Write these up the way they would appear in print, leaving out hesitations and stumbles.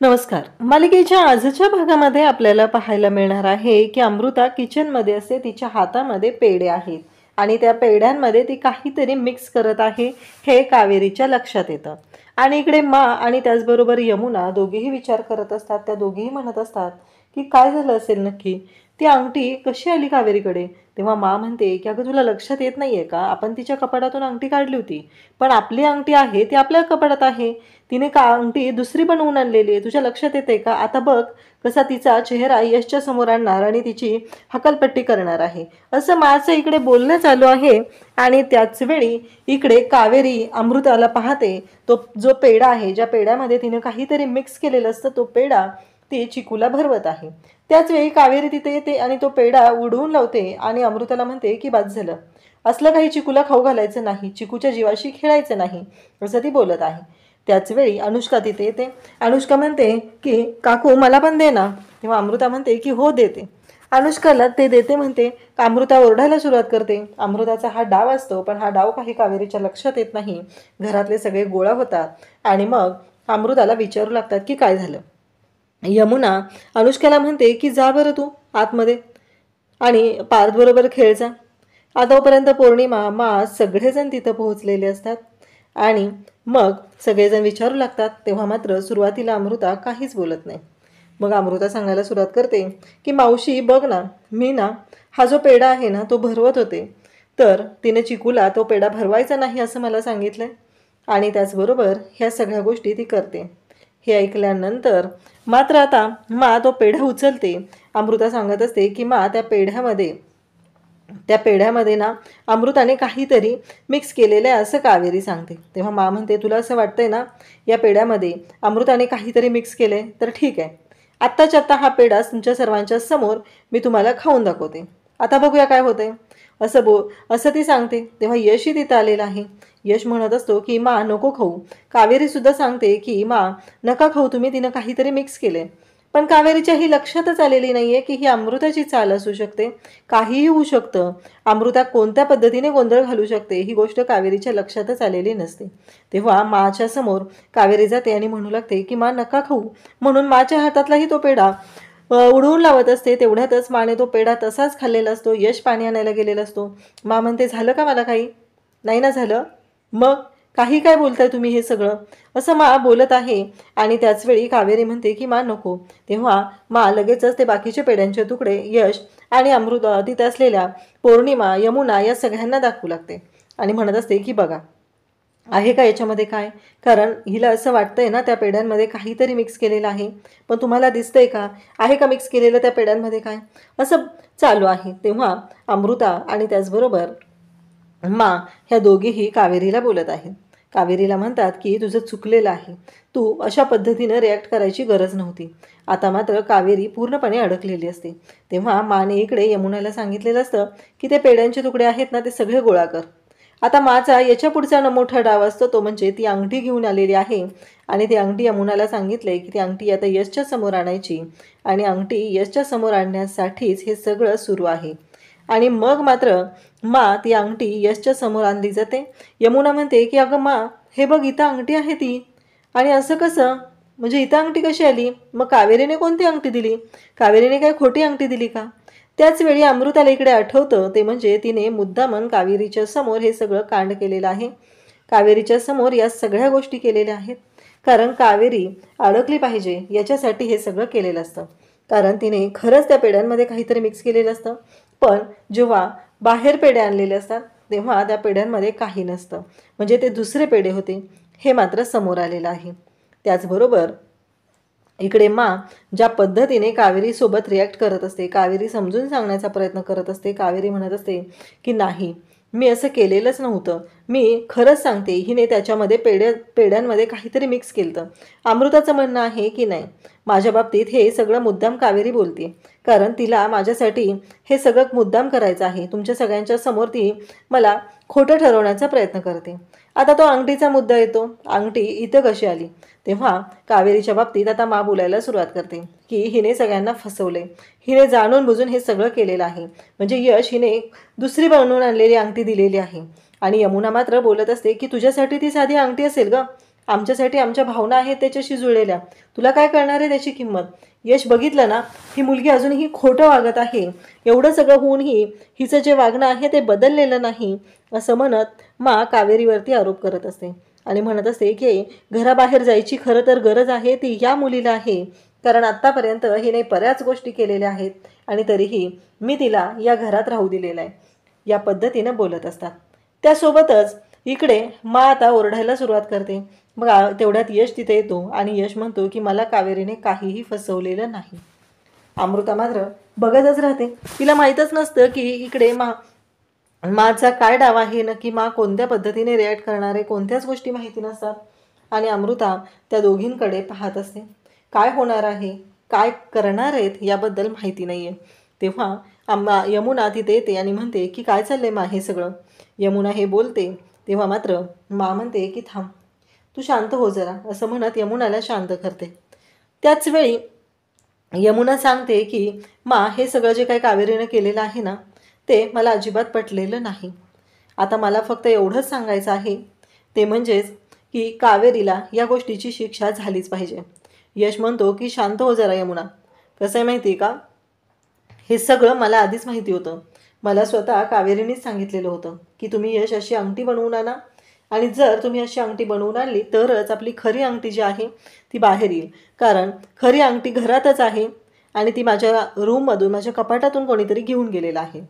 नमस्कार. मालिकेच्या आजच्या भागामध्ये आपल्याला पाहायला मिळणार आहे की अमृता किचनमध्ये असते. तिच्या हातामध्ये पेढे आहेत आणि त्या पेढ्यांमध्ये ती काहीतरी मिक्स करत आहे हे कावेरीच्या लक्षात येतं. आणि इकडे मा आणि त्याचबरोबर यमुना दोघेही विचार करत असतात. त्या दोघेही म्हणत असतात की काय झालं असेल नक्की, ती अंगठी कशी आली कावेरीकडे. तेव्हा मा म्हणते की अगं तुला लक्षात येत नाहीये का, आपण तिच्या कपाटातून अंगठी काढली होती, पण आपली अंगठी आहे ती आपल्या कपाटात आहे. तिने का अंगठी दुसरी बनवून आणलेली आहे, तुझ्या लक्षात येते का. आता बघ कसा तिचा चेहरा यशच्या समोर आणणार आणि तिची हकलपट्टी करणार आहे, असं माझं इकडे बोलणं चालू आहे. आणि त्याच वेळी इकडे कावेरी अमृताला पाहते. तो जो पेढा आहे, ज्या पेढ्यामध्ये तिने काहीतरी मिक्स केलेलं असतं, तो पेढा ती चिकूला भरवत आहे. त्याच वेळी कावेरी तिथे येते आणि तो पेढा उडवून लावते आणि अमृताला म्हणते की बाद झालं, असलं काही चिकूला खाऊ घालायचं नाही, चिकूच्या जीवाशी खेळायचं नाही, असं ती बोलत आहे. त्याच वेळी अनुष्का तिथे येते. अनुष्का म्हणते की काकू मला पण दे ना. तेव्हा अमृता म्हणते की हो देते. अनुष्काला ते देते म्हणते. अमृता ओरडायला सुरुवात करते. अमृताचा हा डाव असतो, पण हा डाव काही कावेरीच्या लक्षात येत नाही. घरातले सगळे गोळा होतात आणि मग अमृताला विचारू लागतात की काय झालं. यमुना अनुष्काला म्हणते की जा बरं तू आतमध्ये आणि पार्थ बरोबर खेळ जा. आतापर्यंत पौर्णिमा मा सगळेजण तिथं पोहोचलेले असतात आणि मग सगळेजण विचारू लागतात. तेव्हा मात्र सुरुवातीला अमृता काहीच बोलत नाही. मग अमृता सांगायला सुरुवात करते की मावशी बघ ना, मी ना हा जो पेढा आहे ना तो भरवत होते, तर तिने चिकूला तो पेढा भरवायचा नाही असं मला सांगितलं आणि त्याचबरोबर ह्या सगळ्या गोष्टी ती करते. हे ऐकल्यानंतर मात्र आता मा तो पेढा उचलते. अमृता सांगत असते की मा त्या पेढ्यामध्ये ना अमृताने काहीतरी मिक्स केलेलं आहे असं कावेरी सांगते. तेव्हा मा म्हणते तुला असं वाटतंय ना या पेढ्यामध्ये अमृताने काहीतरी मिक्स केलंय, तर ठीक आहे, आत्ताच्या आत्ता हा पेढा तुमच्या सर्वांच्या समोर मी तुम्हाला खाऊन दाखवते, आता बघूया काय होतंय, असं ती सांगते. तेव्हा यशही तिथं आलेला आहे. यश म्हणत असतो की मा नको खाऊ. कावेरी सुद्धा सांगते की मा नका खाऊ तुम्ही, तिनं काहीतरी मिक्स केलंय. पण कावेरीच्या ही लक्षातच आलेली नाहीये की ही अमृताची चाल असू शकते, काहीही होऊ शकतं. अमृता कोणत्या पद्धतीने गोंधळ घालू शकते ही गोष्ट कावेरीच्या लक्षातच आलेली नसते. तेव्हा माच्या समोर कावेरी जाते आणि म्हणू लागते की मा नका खाऊ, म्हणून माच्या हातातलाही तो पेढा उडवून लावत असते. तेवढ्यातच माने तो पेढा तसाच खाल्लेला असतो. यश पाणी आणायला गेलेला असतो. मा म्हणते झालं का मला काही नाही ना झालं, मग काही काय बोलताय तुम्ही हे सगळं, असं मा बोलत आहे. आणि त्याचवेळी कावेरी म्हणते की मा नको. तेव्हा मा लगेचच ते बाकीचे पेड्यांचे तुकडे यश आणि अमृता तिथे असलेल्या पौर्णिमा यमुना या सगळ्यांना दाखवू लागते आणि म्हणत असते की बघा आहे का याच्यामध्ये काय, कारण हिला असं वाटतंय ना त्या पेड्यांमध्ये काहीतरी मिक्स केलेलं आहे, पण तुम्हाला दिसतंय का आहे का मिक्स केलेलं त्या पेड्यांमध्ये काय, असं चालू आहे. तेव्हा अमृता आणि त्याचबरोबर मा ह्या दोघीही कावेरीला बोलत आहेत. कावेरीला म्हणतात की तुझं चुकलेलं आहे, तू अशा पद्धतीनं रिॲक्ट करायची गरज नव्हती. आता मात्र कावेरी पूर्णपणे अडकलेली असते. तेव्हा माने इकडे यमुनाला सांगितलेलं असतं की ते पेड्यांचे तुकडे आहेत ना ते सगळे गोळा कर. आता माझा याच्या पुढचा मोठा डाव असतो, तो म्हणजे ती अंगठी घेऊन आलेली आहे आणि ती अंगठी यमुनाला सांगितले की ती अंगठी आता यशच्या समोर आणायची आणि अंगठी यशच्या समोर आणण्यासाठीच हे सगळं सुरू आहे. आणि मग मात्र मा ती अंगठी यशच्या समोर आणली जाते. यमुना म्हणते की अगं मा हे बघ इथं अंगठी आहे ती, आणि असं कसं, म्हणजे इथं अंगठी कशी आली, मग कावेरीने कोणती अंगठी दिली, कावेरीने काय खोटी अंगठी दिली का. त्याच वेळी अमृताला इकडे आठवतं, ते म्हणजे तिने मुद्दामन कावेरीच्या समोर हे सगळं कांड केलेलं आहे. कावेरीच्या समोर या सगळ्या गोष्टी केलेल्या आहेत, कारण कावेरी अडकली पाहिजे याच्यासाठी हे सगळं केलेलं असतं. कारण तिने खरंच त्या पेड्यांमध्ये काहीतरी मिक्स केलेलं असतं, पण जेव्हा बाहेर पेढे आणलेले असतात तेव्हा त्या पेढ्यांमध्ये काही नसतं, म्हणजे ते दुसरे पेढे होते हे मात्र समोर आलेलं आहे. त्याचबरोबर इकडे मा ज्या पद्धतीने कावेरीसोबत रिॲक्ट करत असते, कावेरी समजून सांगण्याचा प्रयत्न करत असते. कावेरी म्हणत असते की नाही मी असं केलेलंच नव्हतं, मी खरंच सांगते हिने त्याच्यामध्ये पेड्यांमध्ये काहीतरी मिक्स केलं. अमृताचं म्हणणं आहे की नाही माझ्या बाबतीत हे सगळं मुद्दाम कावेरी बोलते, कारण तिला माझ्यासाठी हे सगळं मुद्दाम करायचं आहे. तुमच्या सगळ्यांच्या समोर ती मला खोटं ठरवण्याचा प्रयत्न करते. आता तो अंगठीचा मुद्दा येतो, अंगठी इथं कशी आली. तेव्हा कावेरीच्या बाबतीत आता मा बोलायला सुरुवात करते की हिने सगळ्यांना फसवले, हिने जाणून बुजून हे सगळं केलेलं आहे, म्हणजे यश हिने दुसरी बनवून आणलेली अंगठी दिलेली आहे. आणि यमुना मात्र बोलत असते की तुझ्यासाठी ती साधी अंगठी असेल ग, आमच्यासाठी आमच्या भावना आहेत त्याच्याशी जुळलेल्या, तुला काय कळणार आहे त्याची किंमत. यश बघितलं ना, ही मुलगी अजूनही खोटं वागत आहे, एवढं सगळं होऊनही हिचं जे वागणं आहे ते बदललेलं नाही असं म्हणत मा कावेरीवरती आरोप करत असते आणि म्हणत असते की घराबाहेर जायची खरं तर गरज आहे ती या मुलीला आहे, कारण आत्तापर्यंत हिने बऱ्याच गोष्टी केलेल्या आहेत आणि तरीही मी तिला या घरात राहू दिलेलं आहे, या पद्धतीनं बोलत असतात. त्यासोबतच इकडे मा आता ओरडायला सुरुवात करते. मग तेवढ्यात यश तिथे येतो आणि यश म्हणतो की मला कावेरीने काहीही फसवलेलं नाही. अमृता मात्र बघतच राहते. तिला माहीतच नसतं की इकडे माझा काय डाव आहे, नक्की मा कोणत्या पद्धतीने रिॲक्ट करणार आहे, कोणत्याच गोष्टी माहिती नसतात. आणि अमृता त्या दोघींकडे पाहत असते. काय होणार आहे, काय करणार आहेत याबद्दल माहिती नाही आहे. तेव्हा यमुना तिथे येते आणि म्हणते की काय चाललंय मा हे सगळं. यमुना हे बोलते तेव्हा मात्र मा म्हणते की थांब, तू शांत हो जरा, असं म्हणत यमुनाला शांत करते. त्याच वेळी यमुना सांगते की मा हे सगळं जे काही कावेरीनं केलेलं आहे ना ते मला अजिबात पटलेलं नाही. आता मला फक्त एवढंच सांगायचं आहे, ते म्हणजेच की कावेरीला या गोष्टीची शिक्षा झालीच पाहिजे. यश म्हणतो की शांत हो जरा यमुना, कसं आहे माहिती आहे का, हे सगळं मला आधीच माहिती होतं. मला स्वतः कावेरीनेच सांगितलेलं होतं की तुम्ही यश अशी अंगठी बनवून आणा आणि जर तुम्ही अशी अंगठी बनवून आणली तरच आपली खरी अंगठी जी आहे ती बाहेर येईल, कारण खरी अंगठी घरातच आहे आणि ती माझ्या रूममधून माझ्या कपाटातून कोणीतरी घेऊन गेलेलं आहे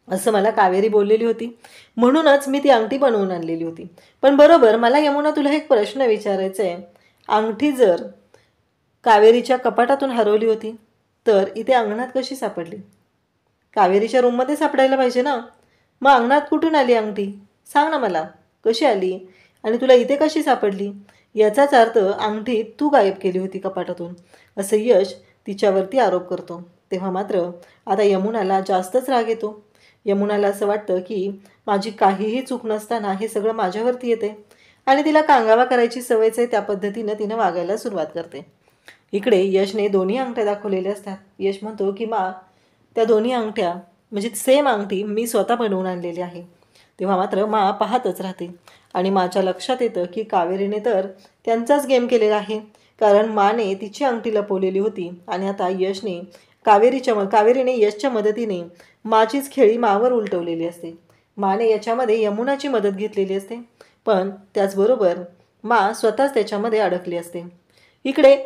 असं मला कावेरी बोललेली होती, म्हणूनच मी ती अंगठी बनवून आणलेली होती. पण बरोबर, मला यमुना तुला एक प्रश्न विचारायचा आहे, अंगठी जर कावेरीच्या कपाटातून हरवली होती तर इथे अंगणात कशी सापडली? कावेरीच्या रूममध्ये सापडायला पाहिजे ना, मग अंगणात कुठून आली अंगठी? सांग ना मला, कशी आली आणि तुला इथे कशी सापडली? याचाच अर्थ अंगठी तू गायब केली होती कपाटातून, असं यश तिच्यावरती आरोप करतो. तेव्हा मात्र आता यमुनाला जास्तच राग येतो. यमुनाला असं वाटतं की माझी काहीही चूक नसताना हे सगळं माझ्यावरती येते आणि तिला कांगावा करायची सवयच आहे, त्या पद्धतीनं तिनं वागायला सुरुवात करते. इकडे यशने दोन्ही अंगठ्या दाखवलेल्या असतात. यश म्हणतो की मा, त्या दोन्ही अंगठ्या म्हणजे सेम अंगठी मी स्वतः बनवून आणलेली आहे. तेव्हा मात्र मा पाहतच राहते आणि माझ्या लक्षात येतं की कावेरीने तर त्यांचाच गेम केलेला आहे, कारण माने तिची अंगठी लपवलेली होती आणि आता कावेरीने यशच्या मदतीने माचीच खेळी मावर उलटवलेली असते. माने याच्यामध्ये यमुनाची मदत घेतलेली असते, पण त्याचबरोबर मा स्वतःच त्याच्यामध्ये अडकली असते. इकडे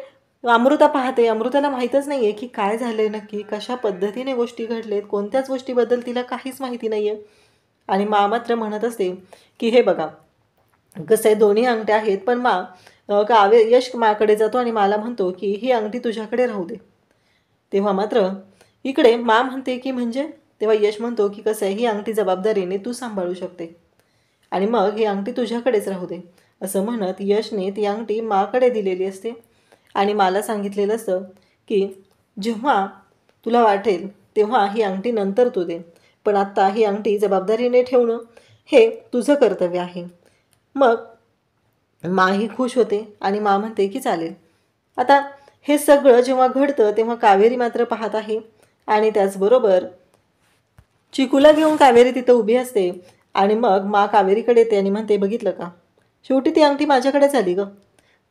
अमृता पाहते. अमृताला माहीतच नाही आहे की काय झालं आहे नक्की, कशा पद्धतीने गोष्टी घडलेत, कोणत्याच गोष्टीबद्दल तिला काहीच माहिती नाही आहे. आणि मा मात्र म्हणत असते की हे बघा कसं आहे, दोन्ही अंगठ्या आहेत, पण यश माकडे जातो आणि मला म्हणतो की ही अंगठी तुझ्याकडे राहू दे. तेव्हा मात्र इकडे मा म्हणते की म्हणजे, तेव्हा यश म्हणतो की कसं आहे, ही अंगठी जबाबदारीने तू सांभाळू शकते आणि मग ही अंगठी तुझ्याकडेच राहू दे, असं म्हणत यशने ती अंगठी माकडे दिलेली असते आणि मला सांगितलेलं असतं की जेव्हा तुला वाटेल तेव्हा ही अंगठी नंतर तू दे, पण आत्ता ही अंगठी जबाबदारीने ठेवणं हे तुझं कर्तव्य आहे. मग माही खुश होते आणि मा म्हणते की चालेल. आता हे सगळं जेव्हा घडतं तेव्हा कावेरी मात्र पाहत आहे आणि त्याचबरोबर चिकूला घेऊन कावेरी तिथं उभी असते आणि मग मा कावेरीकडे येते आणि म्हणते, बघितलं का, शेवटी ती अंगठी माझ्याकडेच आली गं.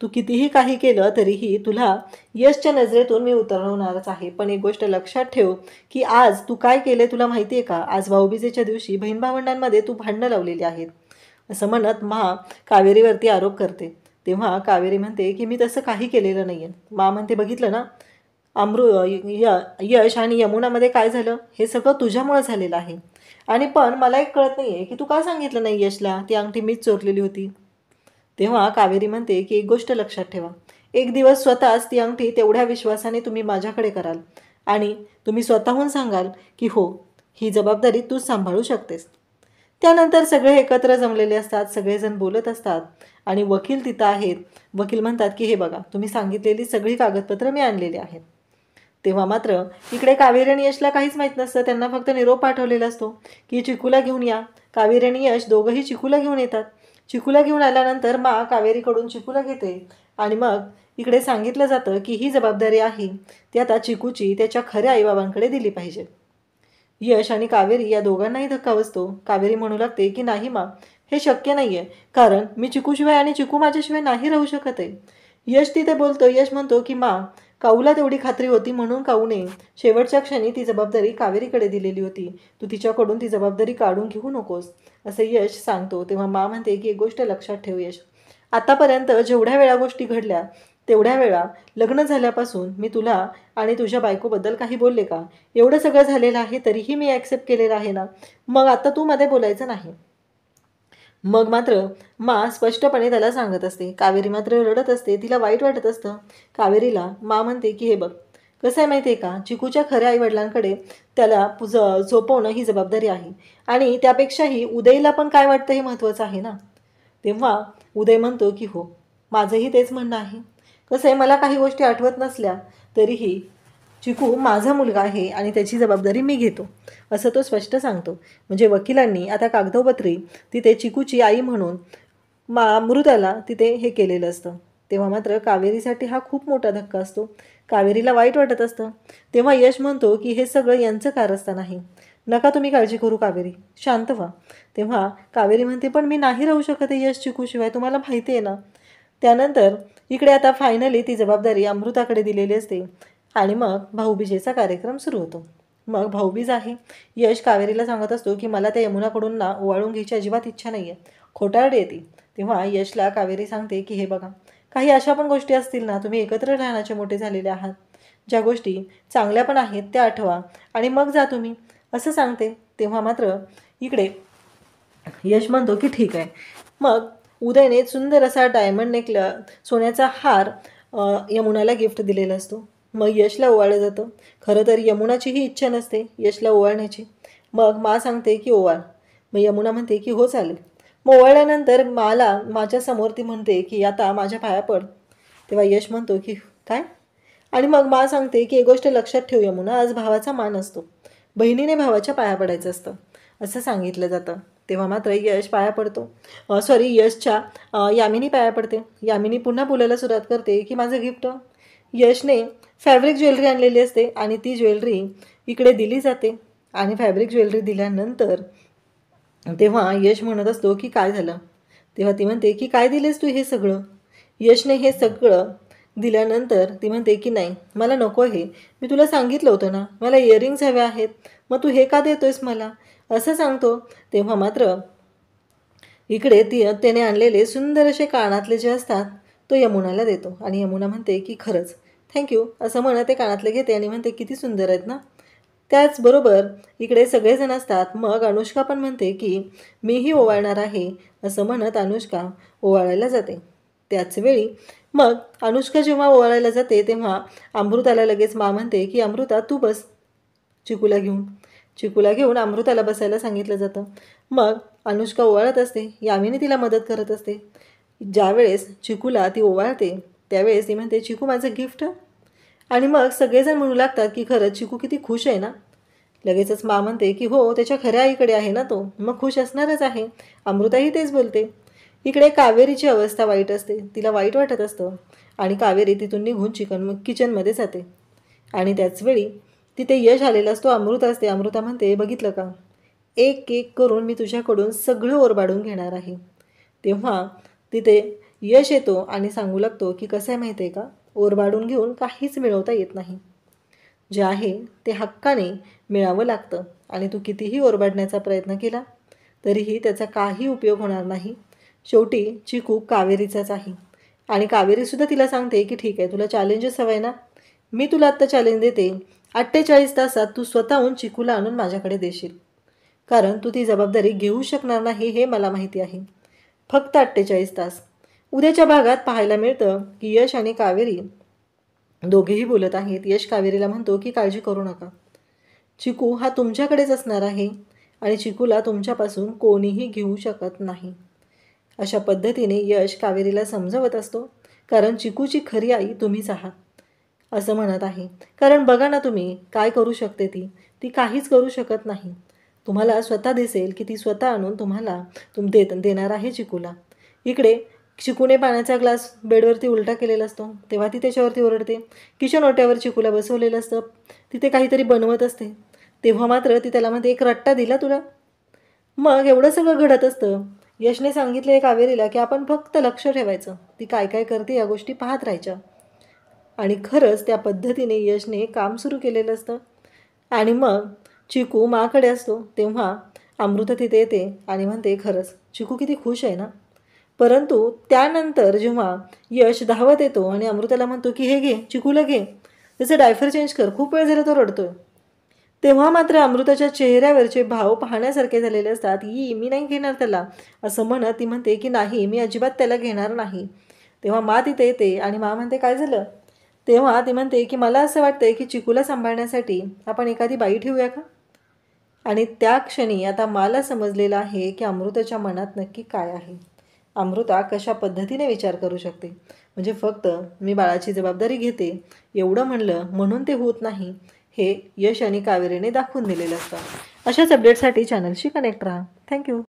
तू कितीही काही केलं तरीही तुला यशच्या नजरेतून मी उतरवणारच आहे, पण एक गोष्ट लक्षात ठेव की आज तू काय केले तुला माहिती आहे का, आज भाऊबीजेच्या दिवशी बहीण भावंडांमध्ये तू भांडणं लावलेली आहेत, असं म्हणत कावेरीवरती आरोप करते. तेव्हा कावेरी म्हणते की मी तसं काही केलेलं नाही आहे. मा म्हणते, बघितलं ना यश आणि यमुनामध्ये काय झालं, हे सगळं तुझ्यामुळं झालेलं आहे. आणि पण मला एक कळत नाही आहे की तू का सांगितलं नाही यशला ती अंगठी मीच चोरलेली होती. तेव्हा कावेरी म्हणते की एक गोष्ट लक्षात ठेवा, एक दिवस स्वतःच ती अंगठी तेवढ्या विश्वासाने तुम्ही माझ्याकडे कराल आणि तुम्ही स्वतःहून सांगाल की हो, ही जबाबदारी तूच सांभाळू शकतेस. त्यानंतर सगळे एकत्र जमलेले असतात, सगळेजण बोलत असतात आणि वकील तिथं आहेत. वकील म्हणतात की हे बघा, तुम्ही सांगितलेली सगळी कागदपत्रं मी आणलेली आहेत. तेव्हा मात्र इकडे कावेरी आणि यशला काहीच माहीत नसतं. त्यांना फक्त निरोप पाठवलेला असतो की चिकूला घेऊन या. कावेरी आणि यश दोघंही चिकूला घेऊन येतात. चिकूला घेऊन आल्यानंतर मा कावेरीकडून चिकूला घेते आणि मग इकडे सांगितलं जातं की ही जबाबदारी आहे ती आता चिकूची त्याच्या खऱ्या आईबाबांकडे दिली पाहिजे. यश आणि कावेरी या दोघांनाही धक्का बसतो. कावेरी म्हणू लागते की नाही मा, हे शक्य नाही आहे, कारण मी चिकूशिवाय आणि चिकू माझ्याशिवाय नाही राहू शकत आहे. यश तिथे बोलतो. यश म्हणतो की मा, काऊला तेवढी खात्री होती म्हणून काऊने शेवटच्या क्षणी ती जबाबदारी कावेरीकडे दिलेली होती. तू तिच्याकडून ती जबाबदारी काढून घेऊ नकोस, असं यश सांगतो. तेव्हा मा म्हणते की एक गोष्ट लक्षात ठेव यश, आतापर्यंत जेवढ्या वेळा गोष्टी घडल्या तेवढ्या वेळा लग्न झाल्यापासून मी तुला आणि तुझ्या बायकोबद्दल काही बोलले का? एवढं सगळं झालेलं आहे तरीही मी ॲक्सेप्ट केलेलं आहे ना, मग आता तू मध्ये बोलायचं नाही. मग मात्र मा स्पष्टपणे त्याला सांगत असते. कावेरी मात्र रडत असते. तिला वाईट वाटत असतं. कावेरीला मा म्हणते की हे बघ, कसं आहे माहिती आहे का, चिकूच्या खऱ्या आईवडिलांकडे त्याला झोपवणं ही जबाबदारी आहे, आणि त्यापेक्षाही उदयला पण काय वाटतं हे महत्त्वाचं आहे ना. तेव्हा उदय म्हणतो की हो, माझंही तेच म्हणणं आहे. कसं आहे, मला काही गोष्टी आठवत नसल्या तरीही चिकू माझा मुलगा आहे आणि त्याची जबाबदारी मी घेतो, असं तो स्पष्ट सांगतो. म्हणजे वकिलांनी आता कागदोपत्री तिथे चिकूची आई म्हणून अमृताला तिथे हे केलेलं असतं. तेव्हा मात्र कावेरीसाठी हा खूप मोठा धक्का असतो. कावेरीला वाईट वाटत असतं. तेव्हा यश म्हणतो की हे सगळं यांचं कारस्थान आहे, नका तुम्ही काळजी करू कावेरी, शांत व्हा. तेव्हा कावेरी म्हणते पण मी नाही राहू शकत आहे यश चिकूशिवाय, तुम्हाला माहिती आहे ना. त्यानंतर इकडे आता फायनली ती जबाबदारी अमृताकडे दिलेली असते आणि मग भाऊबीजेचा कार्यक्रम सुरू होतो. मग भाऊबीज आहे. यश कावेरीला सांगत असतो की मला त्या यमुनाकडून ना ओवाळून घ्यायची अजिबात इच्छा नाही आहे, खोटारडी येते. तेव्हा यशला कावेरी सांगते की हे बघा, काही अशा पण गोष्टी असतील ना, तुम्ही एकत्र राहण्याचे मोठे झालेले आहात, ज्या गोष्टी चांगल्या पण आहेत त्या आठवा आणि मग जा तुम्ही, असं सांगते. तेव्हा मात्र इकडे यश म्हणतो की ठीक आहे. मग उदयने सुंदर असा डायमंड सोन्याचा हार यमुनाला गिफ्ट दिलेला असतो. मग यशला ओवाळलं जातं. खरं तर यमुनाचीही इच्छा नसते यशला ओवाळण्याची. मग मा सांगते की ओवाळ. मग यमुना म्हणते की हो चालेल. मग ओवाळल्यानंतर मला माझ्यासमोर ती म्हणते की आता माझ्या पाया पड. तेव्हा यश म्हणतो की काय? आणि मग मा सांगते की एक गोष्ट लक्षात ठेव यमुना, आज भावाचा मान असतो, बहिणीने भावाच्या पाया पडायचं असतं, असं सांगितलं जातं. तेव्हा मात्र यश पाया पडतो. यशच्या यामिनी पाया पडते. यामिनी पुन्हा बोलायला सुरुवात करते की माझं गिफ्ट. यशने फॅब्रिक ज्वेलरी आणलेली असते आणि ती ज्वेलरी इकडे दिली जाते. आणि फॅब्रिक ज्वेलरी दिल्यानंतर तेव्हा यश म्हणत असतो की काय झालं. तेव्हा ती म्हणते की काय दिलेस तू हे सगळं. यशने हे सगळं दिल्यानंतर ती म्हणते की नाही, मला नको आहे, मी तुला सांगितलं होतं ना मला इयरिंग्स हवे आहेत, मग तू हे का देतोयस मला, असं सांगतो. तेव्हा मात्र इकडे त्याने आणलेले सुंदर असे कानातले जे असतात तो यमुनाला देतो आणि यमुना म्हणते की खरंच थँक्यू, असं म्हणत ते कानातले घेते आणि म्हणते किती सुंदर आहेत ना. त्याचबरोबर इकडे सगळेजण असतात. मग अनुष्का पण म्हणते की मीही ओवाळणार आहे, असं म्हणत अनुष्का ओवाळायला जाते. त्याचवेळी मग अनुष्का जेव्हा ओवाळायला जाते तेव्हा अमृताला लगेच मा म्हणते की अमृता तू बस. चिकूला घेऊन अमृताला बसायला सांगितलं जातं. मग अनुष्का ओवाळत असते. यामिनी तिला मदत करत असते. ज्यावेळेस चिकूला ती ओवाळते त्यावेळेस ती म्हणते चिकू माझं गिफ्ट. आणि मग सगळेजण म्हणू लागतात की खरंच चिकू किती खुश आहे ना. लगेचच मा म्हणते की हो, त्याच्या खऱ्या आईकडे आहे ना तो, मग खुश असणारच आहे. अमृताही तेच बोलते. इकडे कावेरीची अवस्था वाईट असते. तिला वाईट वाटत असतं आणि कावेरी तिथून निघून किचनमध्ये जाते. आणि त्याचवेळी तिथे यश आलेला असतो. अमृता असते. अमृता म्हणते बघितलं का, एक एक करून मी तुझ्याकडून सगळं ओरबाडून घेणार आहे. तेव्हा तिथे यश येतो आणि सांगू लागतो की कसं आहे माहिती आहे का, ओरबाडून घेऊन काहीच मिळवता येत नाही. जे आहे ते हक्काने मिळावं लागतं आणि तू कितीही ओरबाडण्याचा प्रयत्न केला तरीही त्याचा काही उपयोग होणार नाही. शेवटी चिकू कावेरीचाच आहे. आणि कावेरीसुद्धा तिला सांगते की ठीक आहे, तुला चॅलेंजेस हवं आहे ना, मी तुला आत्ता चॅलेंज देते, 48 तासात तू स्वतःहून चिकूला आणून माझ्याकडे देशील, कारण तू ती जबाबदारी घेऊ शकणार नाही हे मला माहिती आहे. फक्त 48 तास. उद्याच्या भागात पाहायला मिळतं की यश आणि कावेरी दोघेही बोलत आहेत. यश कावेरीला म्हणतो की काळजी करू नका, चिकू हा तुमच्याकडेच असणार आहे आणि चिकूला तुमच्यापासून कोणीही घेऊ शकत नाही. अशा पद्धतीने यश कावेरीला समजवत असतो, कारण चिकूची खरी आई तुम्हीच आहात असं म्हणत आहे. कारण बघा ना तुम्ही काय करू शकते ती काहीच करू शकत नाही. तुम्हाला स्वतः दिसेल की ती स्वतः आणून तुम्हाला देणार आहे चिकूला. इकडे चिकूने पाण्याचा ग्लास बेडवरती उलटा केलेला असतो तेव्हा ती त्याच्यावरती ओरडते. किचन ओट्यावर चिकूला बसवलेलं असतं, तिथे काहीतरी बनवत असते. तेव्हा मात्र ती त्याला म्हणते एक रट्टा दिला तुला. मग एवढं सगळं घडत असतं. यशने सांगितले कावेरीला की आपण फक्त लक्ष ठेवायचं, ती काय काय करते या गोष्टी पाहत राहायच्या. आणि खरंच त्या पद्धतीने यशने काम सुरू केलेलं असतं. आणि मग चिकू माकडे असतो तेव्हा अमृता तिथे येते आणि म्हणते, खरंच चिकू किती खुश आहे ना. परंतु त्यानंतर जेव्हा यश धावत येतो आणि अमृताला म्हणतो की हे घे, चिकूला घे, त्याचं डायफर चेंज कर, खूप वेळ झाला तो रडतोय, तेव्हा मात्र अमृताच्या चेहऱ्यावरचे भाव पाहण्यासारखे झालेले असतात. मी नाही घेणार त्याला, असं म्हणत ती म्हणते की नाही, मी अजिबात त्याला घेणार नाही. तेव्हा मा तिथे येते आणि मा म्हणते काय झालं. तेव्हा ती म्हणते की मला असं वाटतंय की चिकूला सांभाळण्यासाठी आपण एखादी बाई ठेवूया का. आणि त्या क्षणी आता मला समजलेलं आहे की अमृताच्या मनात नक्की काय आहे, अमृता कशा पद्धतीने विचार करू शकते. म्हणजे फक्त मी बाळाची जबाबदारी घेते एवढं म्हणलं म्हणून ते होत नाही, हे यश आणि कावेरीने दाखवून दिलेलं असतं. अशाच अपडेटसाठी चॅनलशी कनेक्ट राहा. थँक्यू.